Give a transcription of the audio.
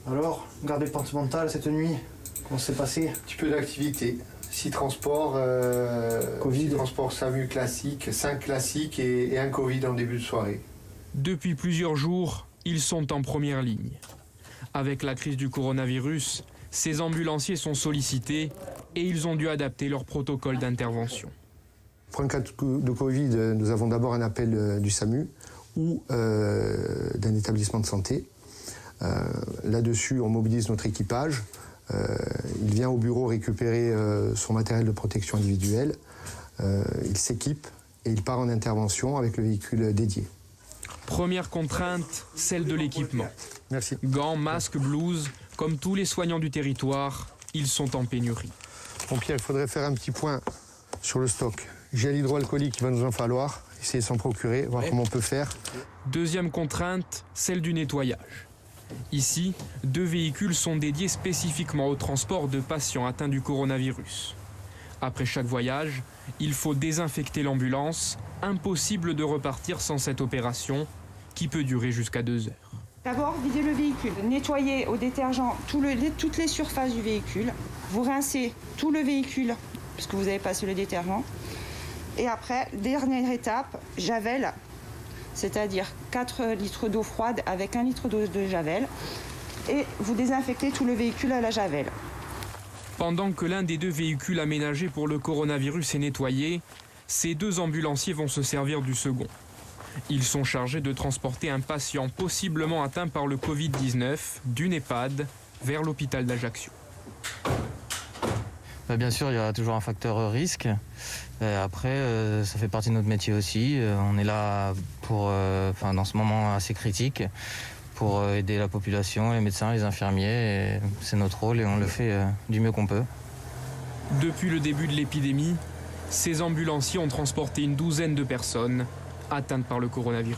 Alors, garder le pente mentale cette nuit, comment s'est passé? Un petit peu d'activité. 6 transports, Covid. 6 transports SAMU classiques, 5 classiques et un Covid en début de soirée. Depuis plusieurs jours, ils sont en première ligne. Avec la crise du coronavirus, ces ambulanciers sont sollicités et ils ont dû adapter leur protocole d'intervention. Pour un cas de Covid, nous avons d'abord un appel du SAMU ou d'un établissement de santé. Là-dessus, on mobilise notre équipage. Il vient au bureau récupérer son matériel de protection individuelle. Il s'équipe et il part en intervention avec le véhicule dédié. Première contrainte, celle de l'équipement. Merci. Gants, masques, blouses, comme tous les soignants du territoire, ils sont en pénurie. Bon Pierre, il faudrait faire un petit point sur le stock. Gel hydroalcoolique, il va nous en falloir. Essayer de s'en procurer, voir comment on peut faire. Deuxième contrainte, celle du nettoyage. Ici, 2 véhicules sont dédiés spécifiquement au transport de patients atteints du coronavirus. Après chaque voyage, il faut désinfecter l'ambulance. Impossible de repartir sans cette opération qui peut durer jusqu'à 2 heures. D'abord, videz le véhicule, nettoyez au détergent toutes les surfaces du véhicule. Vous rincez tout le véhicule puisque vous avez passé le détergent. Et après, dernière étape, javel, c'est-à-dire 4 litres d'eau froide avec 1 litre d'eau de javel. Et vous désinfectez tout le véhicule à la javel. Pendant que l'un des 2 véhicules aménagés pour le coronavirus est nettoyé, ces 2 ambulanciers vont se servir du second. Ils sont chargés de transporter un patient possiblement atteint par le Covid-19 d'une EHPAD vers l'hôpital d'Ajaccio. Bien sûr, il y a toujours un facteur risque. Après, ça fait partie de notre métier aussi. On est là pour, dans ce moment assez critique, pour aider la population, les médecins, les infirmiers. C'est notre rôle et on le fait du mieux qu'on peut. Depuis le début de l'épidémie, ces ambulanciers ont transporté une douzaine de personnes atteintes par le coronavirus.